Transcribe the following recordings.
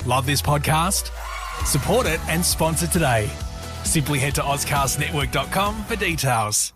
Love this podcast? Support it and sponsor today. Simply head to ozcastnetwork.com for details.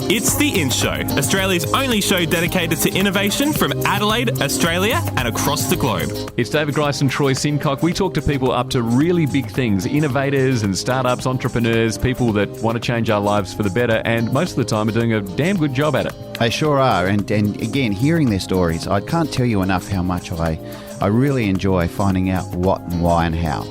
It's The In Show, Australia's only show dedicated to innovation from Adelaide, Australia and across the globe. It's David Grice and Troy Simcock. We talk to people up to really big things, innovators and startups, entrepreneurs, people that want to change our lives for the better, and most of the time are doing a damn good job at it. They sure are. And again, hearing their stories, I can't tell you enough how much I really enjoy finding out what and why and how.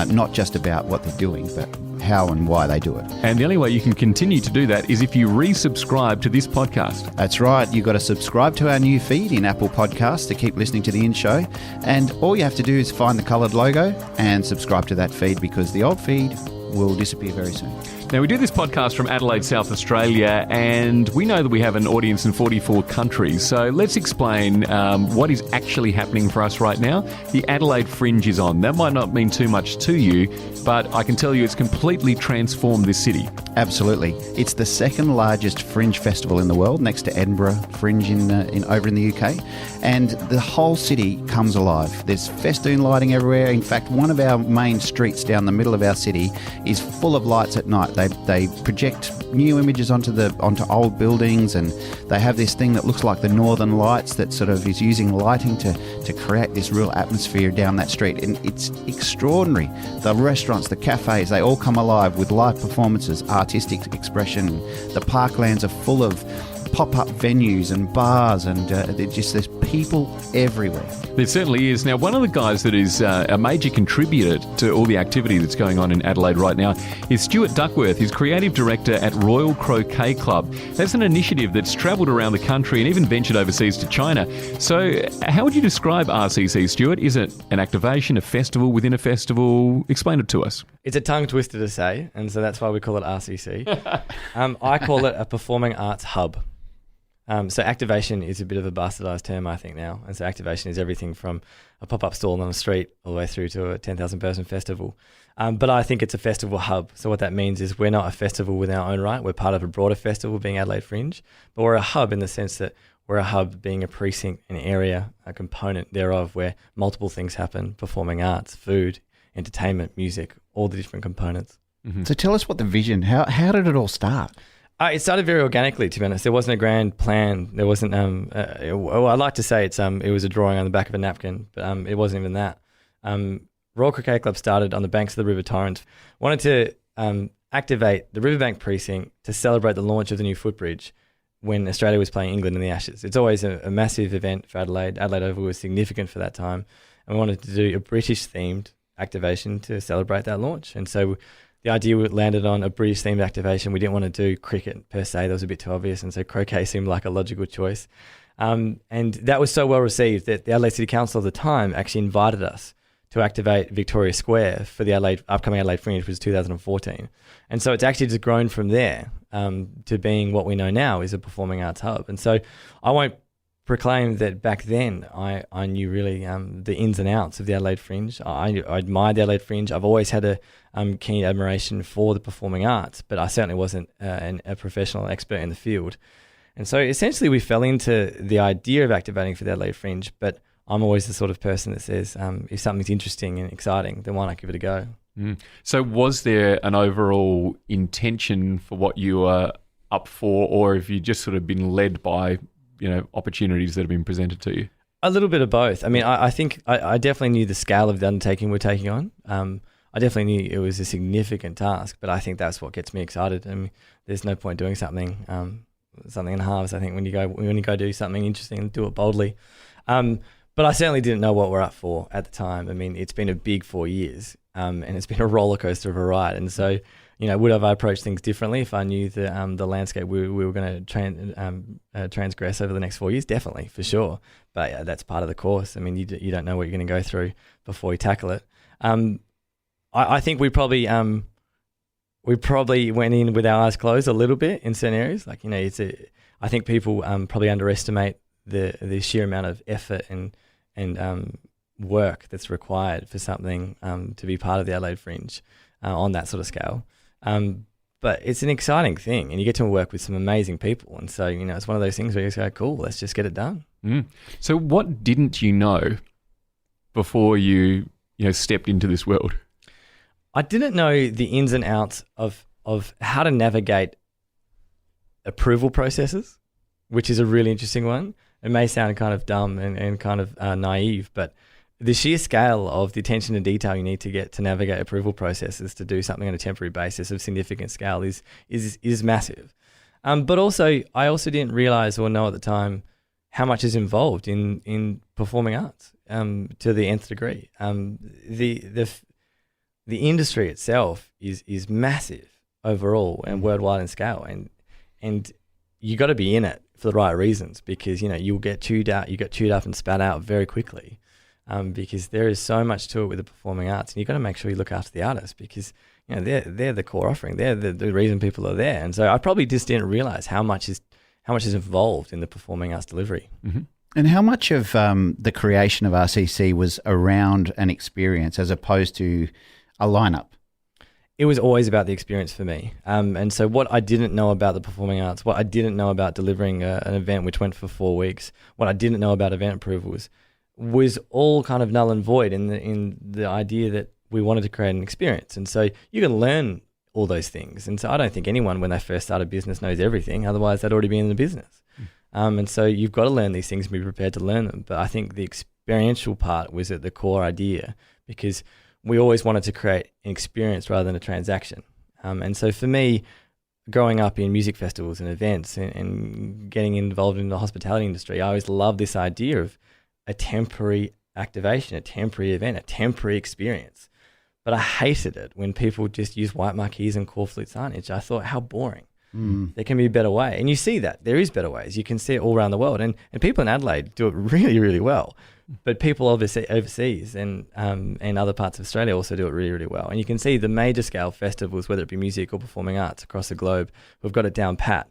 Not just about what they're doing, but how and why they do it. And the only way you can continue to do that is if you resubscribe to this podcast. That's right. You've got to subscribe to our new feed in Apple Podcasts to keep listening to The In Show. And all you have to do is find the coloured logo and subscribe to that feed, because the old feed will disappear very soon. Now, we do this podcast from Adelaide, South Australia, and we know that we have an audience in 44 countries. So let's explain what is actually happening for us right now. The Adelaide Fringe is on. That might not mean too much to you, but I can tell you it's completely transformed this city. Absolutely. It's the second largest fringe festival in the world, next to Edinburgh Fringe over in the UK. And the whole city comes alive. There's festoon lighting everywhere. In fact, one of our main streets down the middle of our city is full of lights at night. They project new images onto old buildings, and they have this thing that looks like the Northern Lights that sort of is using lighting to create this real atmosphere down that street. And it's extraordinary. The restaurants, the cafes, they all come alive with live performances, artistic expression. The parklands are full of pop-up venues and bars, and there's people everywhere. There certainly is. Now, one of the guys that is a major contributor to all the activity that's going on in Adelaide right now is Stuart Duckworth. He's creative director at Royal Croquet Club. That's an initiative that's travelled around the country and even ventured overseas to China. So how would you describe RCC, Stuart? Is it an activation, a festival within a festival? Explain it to us. It's a tongue twister to say, and so that's why we call it RCC. I call it a performing arts hub. So activation is a bit of a bastardised term, I think, now. And so activation is everything from a pop-up stall on the street all the way through to a 10,000-person festival. But I think it's a festival hub. So what that means is we're not a festival with our own right. We're part of a broader festival, being Adelaide Fringe. But we're a hub in the sense that we're a hub being a precinct, an area, a component thereof where multiple things happen: performing arts, food, entertainment, music, all the different components. Mm-hmm. So tell us what the vision, how did it all start? It started very organically, to be honest. There wasn't a grand plan. There wasn't. I'd like to say it was a drawing on the back of a napkin, but it wasn't even that. Royal Croquet Club started on the banks of the River Torrens. Wanted to activate the Riverbank precinct to celebrate the launch of the new footbridge when Australia was playing England in the Ashes. It's always a massive event for Adelaide. Adelaide Oval was significant for that time, and we wanted to do a British-themed activation to celebrate that launch. And so the idea landed on a British-themed activation. We didn't want to do cricket per se. That was a bit too obvious, and so croquet seemed like a logical choice. And that was so well received that the Adelaide City Council at the time actually invited us to activate Victoria Square for the upcoming Adelaide Fringe, which was 2014. And so it's actually just grown from there to being what we know now is a performing arts hub. And so I won't proclaim that back then I knew really the ins and outs of the Adelaide Fringe. I admired the Adelaide Fringe. I've always had a keen admiration for the performing arts, but I certainly wasn't a professional expert in the field. And so essentially we fell into the idea of activating for the Adelaide Fringe, but I'm always the sort of person that says if something's interesting and exciting, then why not give it a go? Mm. So was there an overall intention for what you were up for, or have you just sort of been led by opportunities that have been presented to you? A little bit of both. I mean, I think I definitely knew the scale of the undertaking we're taking on. I definitely knew it was a significant task, but I think that's what gets me excited. I mean, there's no point doing something in halves. I think when you go do something interesting, do it boldly. But I certainly didn't know what we're up for at the time. I mean, it's been a big 4 years, and it's been a roller coaster of a ride. And so, would have I approached things differently if I knew the landscape we were going to transgress over the next 4 years? Definitely, for sure. But yeah, that's part of the course. I mean, you don't know what you're going to go through before you tackle it. I think we probably went in with our eyes closed a little bit in certain areas. Like, I think people probably underestimate the sheer amount of effort and work that's required for something to be part of the Adelaide Fringe on that sort of scale. But it's an exciting thing, and you get to work with some amazing people. And so, it's one of those things where you just go, cool, let's just get it done. So what didn't you know before you stepped into this world? I didn't know the ins and outs of how to navigate approval processes, which is a really interesting one. It may sound kind of dumb and kind of naive, but the sheer scale of the attention to detail you need to get to navigate approval processes to do something on a temporary basis of significant scale is massive. But also, I also didn't realize or know at the time how much is involved in performing arts to the nth degree. The industry itself is massive overall and worldwide in scale, and you got to be in it for the right reasons, because you'll get chewed out, you get chewed up and spat out very quickly, because there is so much to it with the performing arts, and you got to make sure you look after the artists, because they're the core offering, they're the reason people are there. And so I probably just didn't realize how much is involved in the performing arts delivery. Mm-hmm. And how much of the creation of RCC was around an experience as opposed to a lineup? It was always about the experience for me. And so what I didn't know about the performing arts, what I didn't know about delivering an event which went for 4 weeks, what I didn't know about event approvals was all kind of null and void in the idea that we wanted to create an experience. And so you can learn all those things. And so I don't think anyone, when they first start a business, knows everything. Otherwise, they'd already be in the business. And so you've got to learn these things and be prepared to learn them. But I think the experiential part was at the core idea, because we always wanted to create an experience rather than a transaction. And so for me, growing up in music festivals and events and getting involved in the hospitality industry, I always loved this idea of a temporary activation, a temporary event, a temporary experience. But I hated it when people just use white marquees and core flute signage. I thought, how boring. There can be a better way. And you see that. There is better ways. You can see it all around the world. And people in Adelaide do it really, really well. But people obviously overseas and other parts of Australia also do it really, really well. And you can see the major scale festivals, whether it be music or performing arts across the globe, who've got it down pat.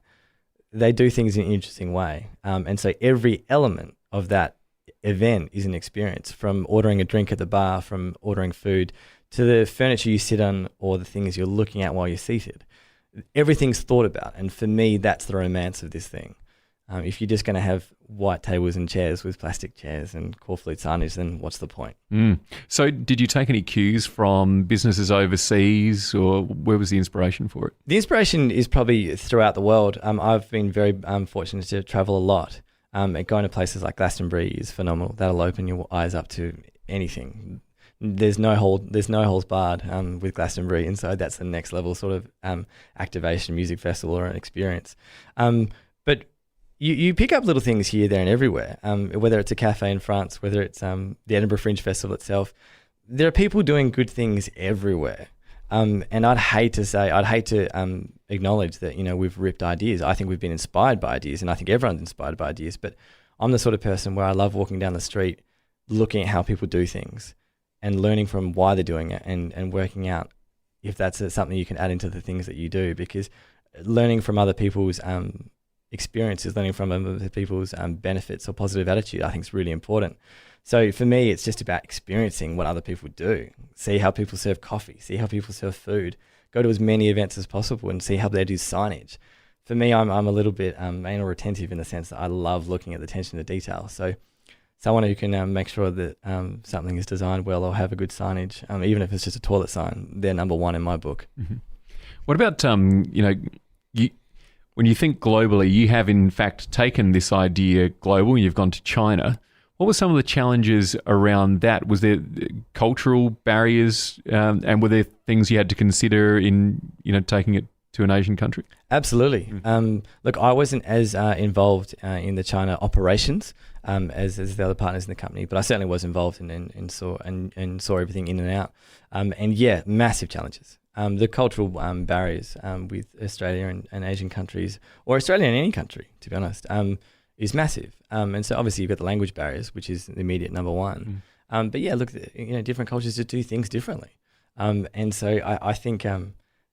They do things in an interesting way. And so every element of that event is an experience, from ordering a drink at the bar, from ordering food, to the furniture you sit on or the things you're looking at while you're seated. Everything's thought about. And for me, that's the romance of this thing. If you're just going to have white tables and chairs with plastic chairs and core flute signage, then what's the point? So did you take any cues from businesses overseas, or where was the inspiration for it? The inspiration is probably throughout the world. I've been very fortunate to travel a lot. Going to places like Glastonbury is phenomenal. That'll open your eyes up to anything. There's no holes barred with Glastonbury, and so that's the next level sort of activation, music festival, or an experience. But you pick up little things here, there, and everywhere. Whether it's a cafe in France, whether it's the Edinburgh Fringe Festival itself, there are people doing good things everywhere. And I'd hate to acknowledge that we've ripped ideas. I think we've been inspired by ideas, and I think everyone's inspired by ideas. But I'm the sort of person where I love walking down the street, looking at how people do things, and learning from why they're doing it, and working out if that's something you can add into the things that you do. Because learning from other people's experiences, learning from other people's benefits or positive attitude, I think is really important. So for me, it's just about experiencing what other people do. See how people serve coffee, see how people serve food, go to as many events as possible and see how they do signage. For me, I'm a little bit anal retentive in the sense that I love looking at the attention to detail. So someone who can make sure that something is designed well or have a good signage, even if it's just a toilet sign, they're number one in my book. Mm-hmm. What about, when you think globally, you have in fact taken this idea global, you've gone to China. What were some of the challenges around that? Was there cultural barriers, and were there things you had to consider in taking it to an Asian country? Absolutely. Look, I wasn't as involved in the China operations as the other partners in the company, but I certainly was involved and saw everything in and out. And yeah, massive challenges. The cultural barriers with Australia and Asian countries, or Australia and any country, to be honest, is massive. And so obviously you've got the language barriers, which is the immediate number one. But yeah, look, different cultures just do things differently. And so I think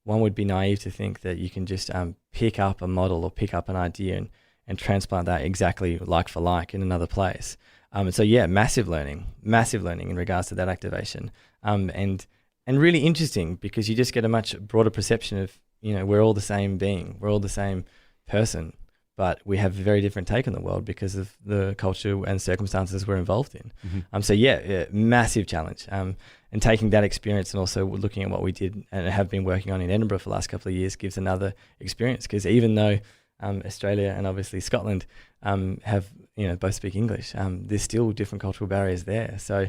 one would be naive to think that you can just pick up a model or pick up an idea and transplant that exactly like for like in another place. And so yeah, massive learning in regards to that activation. And really interesting, because you just get a much broader perception of, we're all the same being, we're all the same person, but we have a very different take on the world because of the culture and circumstances we're involved in. Mm-hmm. So massive challenge. And taking that experience and also looking at what we did and have been working on in Edinburgh for the last couple of years gives another experience, because even though Australia and obviously Scotland have, both speak English, there's still different cultural barriers there. So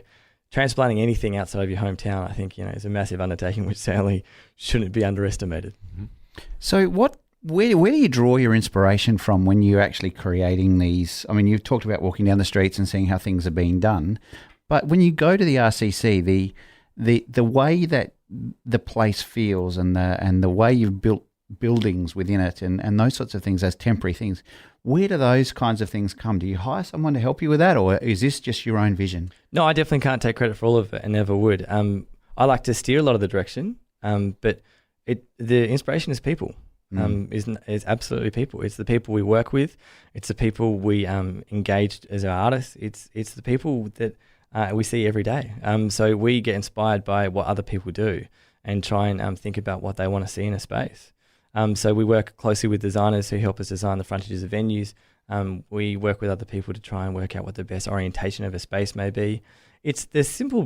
transplanting anything outside of your hometown, I think, is a massive undertaking, which certainly shouldn't be underestimated. Mm-hmm. So where do you draw your inspiration from when you're actually creating these? I mean, you've talked about walking down the streets and seeing how things are being done, but when you go to the RCC, the way that the place feels and the way you've built buildings within it and those sorts of things as temporary things, where do those kinds of things come? Do you hire someone to help you with that, or is this just your own vision? No, I definitely can't take credit for all of it and never would. I like to steer a lot of the direction, but the inspiration is people. Is absolutely people. It's the people we work with. It's the people we engage as our artists. It's the people that we see every day. So we get inspired by what other people do and try and think about what they want to see in a space. So we work closely with designers who help us design the frontages of venues. We work with other people to try and work out what the best orientation of a space may be. It's the simple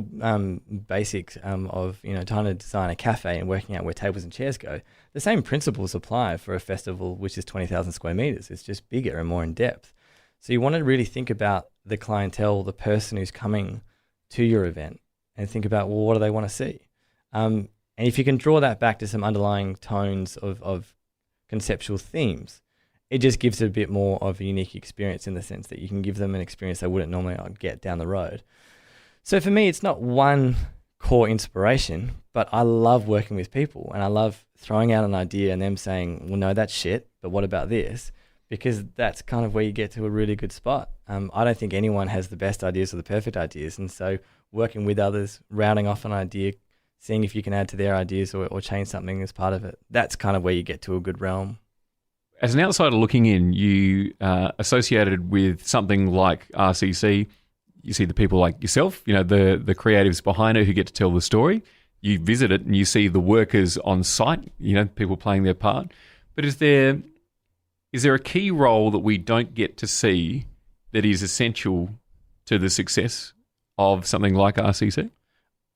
basics of trying to design a cafe and working out where tables and chairs go. The same principles apply for a festival which is 20,000 square meters. It's just bigger and more in depth. So you want to really think about the clientele, the person who's coming to your event, and think about, well, what do they want to see? And if you can draw that back to some underlying tones of conceptual themes, it just gives it a bit more of a unique experience in the sense that you can give them an experience they wouldn't normally get down the road. So for me, it's not one core inspiration, but I love working with people and I love throwing out an idea and them saying, well, no, that's shit, but what about this? Because that's kind of where you get to a really good spot. I don't think anyone has the best ideas or the perfect ideas. And so working with others, routing off an idea, seeing if you can add to their ideas or change something as part of it, that's kind of where you get to a good realm. As an outsider looking in, you associated with something like RCC. You see the people like yourself, the creatives behind it who get to tell the story. You visit it and you see the workers on site, people playing their part. But is there a key role that we don't get to see that is essential to the success of something like RCC?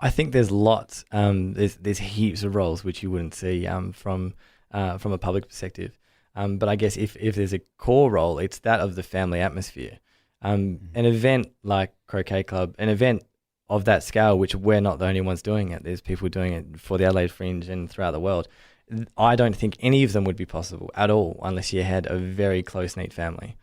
I think there's lots. There's heaps of roles which you wouldn't see from a public perspective. But I guess if there's a core role, it's that of the family atmosphere. An event like Croquet Club, an event of that scale, which we're not the only ones doing it. There's people doing it for the Adelaide Fringe and throughout the world. I don't think any of them would be possible at all unless you had a very close-knit family.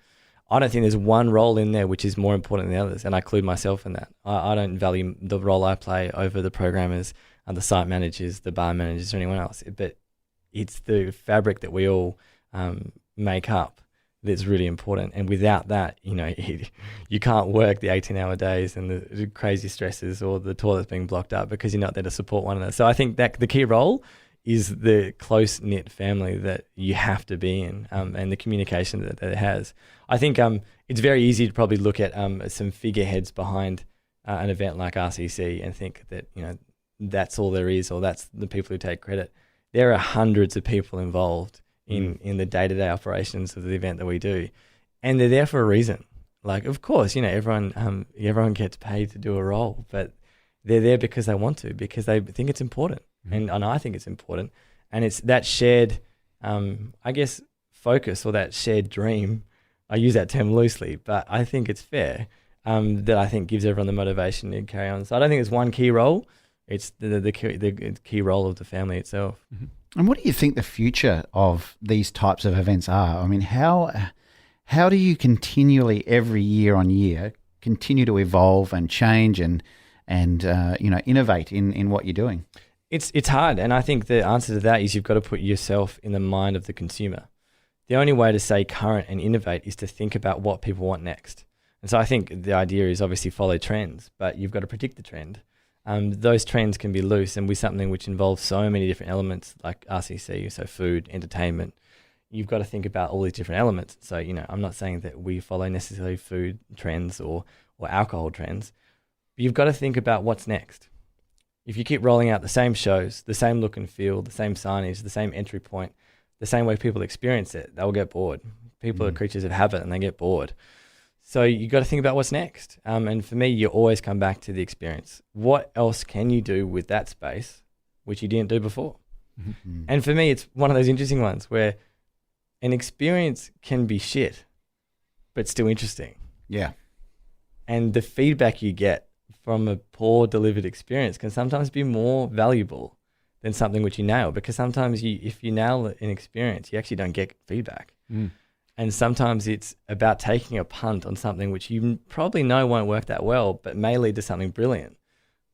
I don't think there's one role in there which is more important than the others, and I include myself in that. I don't value the role I play over the programmers and the site managers, the bar managers, or anyone else. But it's the fabric that we all make up that's really important. And without that, you can't work the 18-hour days and the crazy stresses or the toilets being blocked up because you're not there to support one another. So I think that the key role is the close-knit family that you have to be in, and the communication that it has. I think it's very easy to probably look at some figureheads behind an event like RCC and think that, that's all there is, or that's the people who take credit. There are hundreds of people involved in the day-to-day operations of the event that we do, and they're there for a reason. Like, of course, everyone gets paid to do a role, but they're there because they want to, because they think it's important, and I think it's important, and it's that shared, focus or that shared dream. I use that term loosely, but I think it's fair, that I think gives everyone the motivation to carry on. So I don't think it's one key role. It's the key role of the family itself. Mm-hmm. And what do you think the future of these types of events are? I mean, how do you continually, every year on year, continue to evolve and change and innovate in what you're doing? It's hard, and I think the answer to that is you've got to put yourself in the mind of the consumer. The only way to stay current and innovate is to think about what people want next. And so I think the idea is obviously follow trends, but you've got to predict the trend. Those trends can be loose and with something which involves so many different elements like RCC, so food, entertainment. You've got to think about all these different elements. So, I'm not saying that we follow necessarily food trends or alcohol trends, but you've got to think about what's next. If you keep rolling out the same shows, the same look and feel, the same signage, the same entry point, the same way people experience it, they'll get bored People are creatures of habit and they get bored. So you got to think about what's next. And for me, you always come back to the experience. What else can you do with that space which you didn't do before? Mm-hmm. And for me, it's one of those interesting ones where an experience can be shit, but still interesting. Yeah. And the feedback you get from a poor delivered experience can sometimes be more valuable than something which you nail, because sometimes if you nail an experience, you actually don't get feedback. And sometimes it's about taking a punt on something which you probably know won't work that well, but may lead to something brilliant,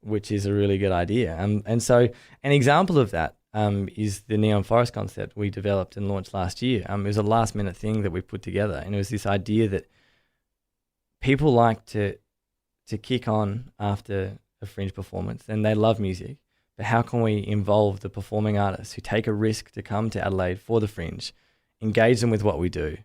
which is a really good idea. And so an example of that is the Neon Forest concept we developed and launched last year. It was a last minute thing that we put together, and it was this idea that people like to kick on after a Fringe performance, and they love music. But how can we involve the performing artists who take a risk to come to Adelaide for the Fringe, engage them with what we do,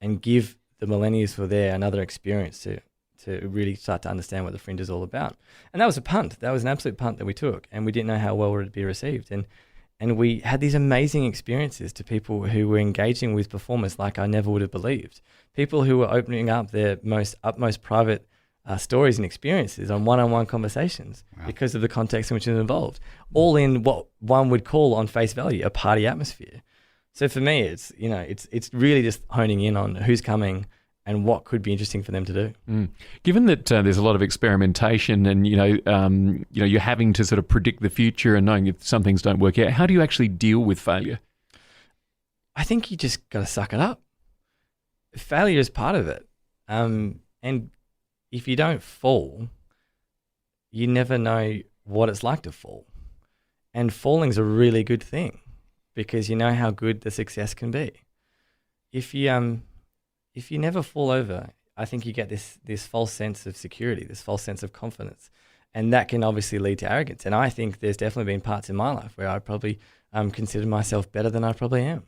and give the millennials who are there another experience to really start to understand what the Fringe is all about? And that was a punt. That was an absolute punt that we took, and we didn't know how well it would be received. And we had these amazing experiences to people who were engaging with performers like I never would have believed. People who were opening up their utmost private stories and experiences on one-on-one conversations because of the context in which it was involved, all in what one would call on face value a party atmosphere. So for me, it's really just honing in on who's coming and what could be interesting for them to do. Given that there's a lot of experimentation, and you're having to sort of predict the future and knowing if some things don't work out, how do you actually deal with failure? I think you just got to suck it up. Failure is part of it, and if you don't fall, you never know what it's like to fall. And falling's a really good thing because you know how good the success can be. If you never fall over, I think you get this false sense of security, this false sense of confidence. And that can obviously lead to arrogance. And I think there's definitely been parts in my life where I probably considered myself better than I probably am.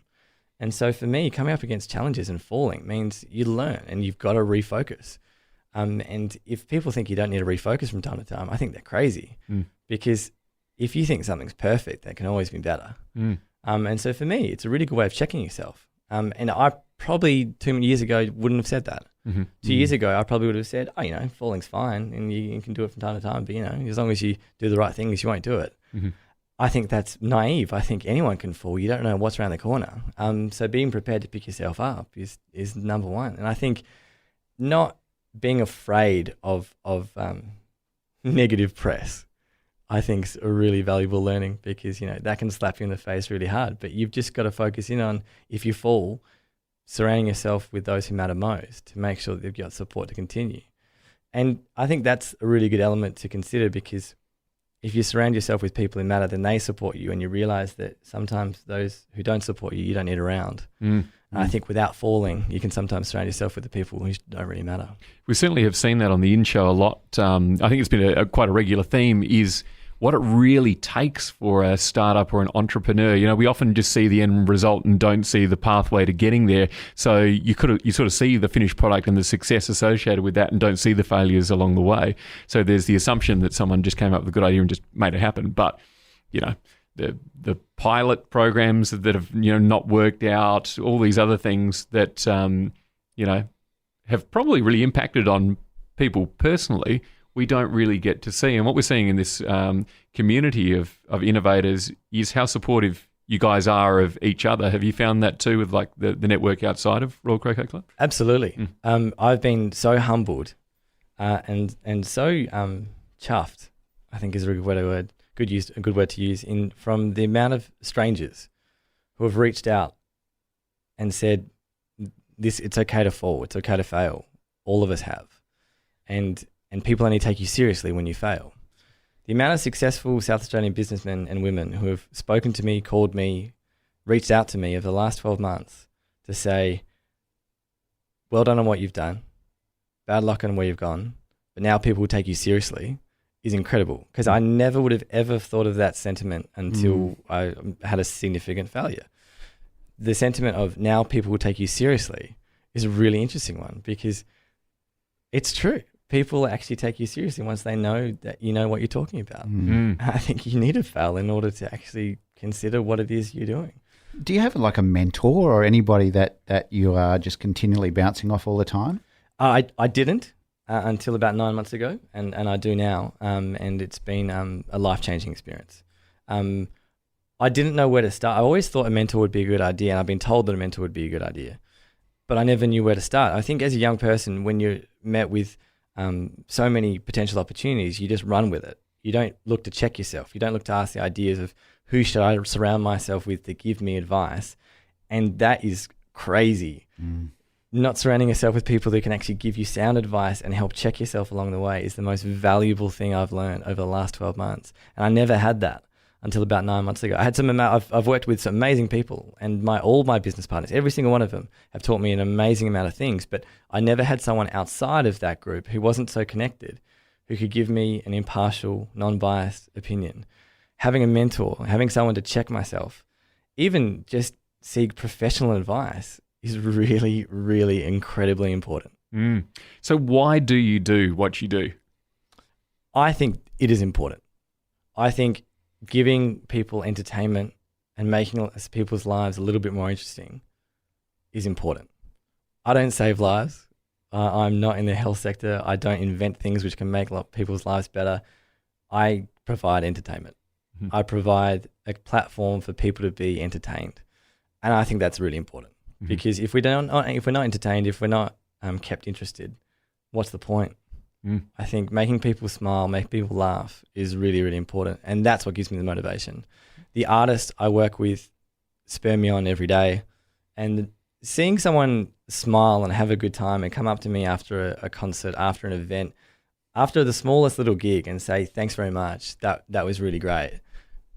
And so for me, coming up against challenges and falling means you learn and you've got to refocus. And if people think you don't need to refocus from time to time, I think they're crazy. Because if you think something's perfect, that can always be better. And so for me, it's a really good way of checking yourself. And I probably 2 years ago wouldn't have said that. 2 years ago, I probably would have said, falling's fine and you can do it from time to time, but as long as you do the right things, you won't do it. I think that's naive. I think anyone can fall. You don't know what's around the corner. So being prepared to pick yourself up is number one. And I think not being afraid of negative press, I think is a really valuable learning, because that can slap you in the face really hard. But you've just got to focus in on, if you fall, surrounding yourself with those who matter most to make sure that you've got support to continue. And I think that's a really good element to consider, because if you surround yourself with people who matter, then they support you, and you realize that sometimes those who don't support you, you don't need around. I think without falling, you can sometimes surround yourself with the people who don't really matter. We certainly have seen that on the in-show a lot. I think it's been quite a regular theme, is what it really takes for a startup or an entrepreneur. We often just see the end result and don't see the pathway to getting there. So you sort of see the finished product and the success associated with that and don't see the failures along the way. So there's the assumption that someone just came up with a good idea and just made it happen. But, the pilot programs that have, not worked out, all these other things that, have probably really impacted on people personally, we don't really get to see. And what we're seeing in this community of innovators is how supportive you guys are of each other. Have you found that too with like the network outside of Royal Croquet Club? Absolutely. I've been so humbled and so chuffed, I think is a good word to use, from the amount of strangers who have reached out and said, it's okay to fall, it's okay to fail. All of us have. And people only take you seriously when you fail. The amount of successful South Australian businessmen and women who have spoken to me, called me, reached out to me over the last 12 months to say, well done on what you've done, bad luck on where you've gone, but now people will take you seriously, is incredible. Because I never would have ever thought of that sentiment until I had a significant failure. The sentiment of now people will take you seriously is a really interesting one, because it's true. People actually take you seriously once they know that you know what you're talking about. I think you need to fail in order to actually consider what it is you're doing. Do you have like a mentor or anybody that you are just continually bouncing off all the time? I didn't until about 9 months ago, and I do now, and it's been a life-changing experience. I didn't know where to start. I always thought a mentor would be a good idea, and I've been told that a mentor would be a good idea, but I never knew where to start. I think as a young person, when you're met with so many potential opportunities, you just run with it. You don't look to check yourself. You don't look to ask the ideas of who should I surround myself with to give me advice, and that is crazy. Not surrounding yourself with people who can actually give you sound advice and help check yourself along the way is the most valuable thing I've learned over the last 12 months. And I never had that until about 9 months ago. I had I've worked with some amazing people, and all my business partners, every single one of them, have taught me an amazing amount of things. But I never had someone outside of that group who wasn't so connected, who could give me an impartial, non-biased opinion. Having a mentor, having someone to check myself, even just seek professional advice is really, really incredibly important. So why do you do what you do? I think it is important. I think giving people entertainment and making people's lives a little bit more interesting is important. I don't save lives. I'm not in the health sector. I don't invent things which can make people's lives better. I provide entertainment. I provide a platform for people to be entertained. And I think that's really important, because if we're not entertained, if we're not kept interested, what's the point? I think making people smile, make people laugh is really, really important. And that's what gives me the motivation. The artists I work with spur me on every day. And seeing someone smile and have a good time and come up to me after a concert, after an event, after the smallest little gig, and say, thanks very much, that was really great.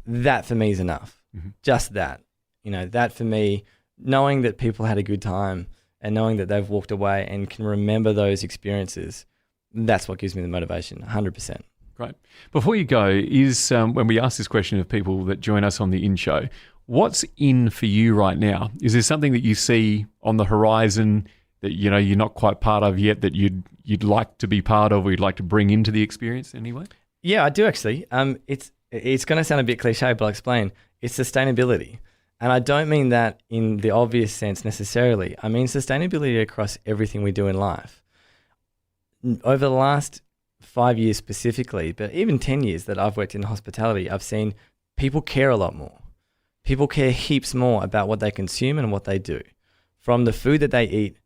That for me is enough. Just that. That for me, knowing that people had a good time and knowing that they've walked away and can remember those experiences, that's what gives me the motivation, 100%. Great. Before you go, is when we ask this question of people that join us on the In Show, what's in for you right now? Is there something that you see on the horizon that you're not quite part of yet, that you'd like to be part of, or you'd like to bring into the experience anyway? Yeah, I do actually. It's going to sound a bit cliche, but I'll explain. It's sustainability. And I don't mean that in the obvious sense necessarily. I mean sustainability across everything we do in life. Over the last 5 years specifically, but even 10 years that I've worked in hospitality, I've seen people care a lot more. People care heaps more about what they consume and what they do. From the food that they eat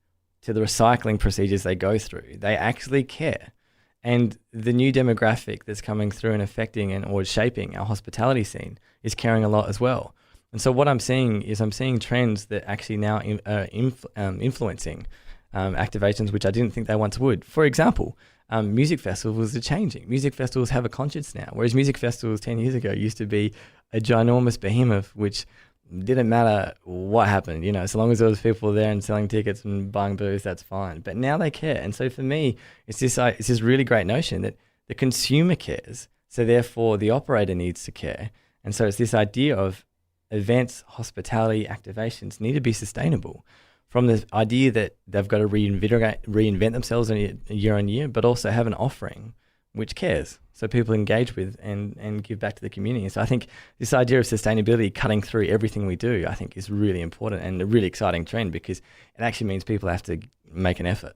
to the recycling procedures they go through, they actually care. And the new demographic that's coming through and affecting or shaping our hospitality scene is caring a lot as well. And so what I'm seeing trends that actually now are influencing activations which I didn't think they once would. For example, music festivals are changing. Music festivals have a conscience now, whereas music festivals 10 years ago used to be a ginormous behemoth which didn't matter what happened, so long as there was people there and selling tickets and buying booze, that's fine. But now they care. And so for me, it's this really great notion that the consumer cares, so therefore the operator needs to care. And so it's this idea of events, hospitality, activations need to be sustainable, from the idea that they've got to reinvent themselves year on year, but also have an offering which cares, so people engage with and give back to the community. So I think this idea of sustainability cutting through everything we do, I think is really important and a really exciting trend, because it actually means people have to make an effort.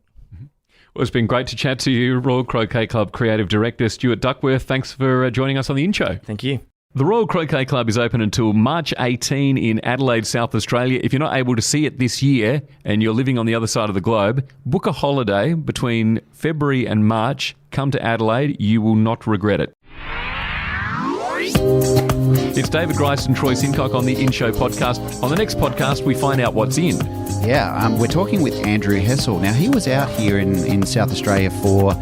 Well, it's been great to chat to you, Royal Croquet Club Creative Director Stuart Duckworth. Thanks for joining us on the In Show. Thank you. The Royal Croquet Club is open until March 18 in Adelaide, South Australia. If you're not able to see it this year and you're living on the other side of the globe, book a holiday between February and March. Come to Adelaide. You will not regret it. It's David Grice and Troy Sincock on the In Show podcast. On the next podcast, we find out what's in. Yeah, we're talking with Andrew Hessel. Now, he was out here in South Australia for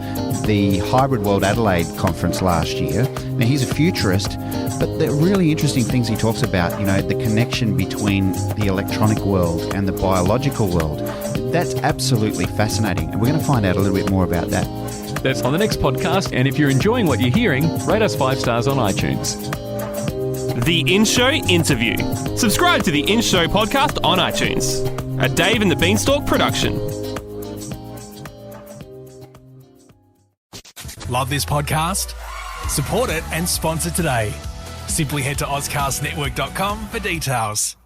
the Hybrid World Adelaide conference last year. Now, he's a futurist, but the really interesting things he talks about, the connection between the electronic world and the biological world. That's absolutely fascinating, and we're going to find out a little bit more about that. That's on the next podcast, and if you're enjoying what you're hearing, rate us 5 stars on iTunes. The In Show Interview. Subscribe to the In Show podcast on iTunes. A Dave and the Beanstalk production. Love this podcast? Support it and sponsor today. Simply head to AuscastNetwork.com for details.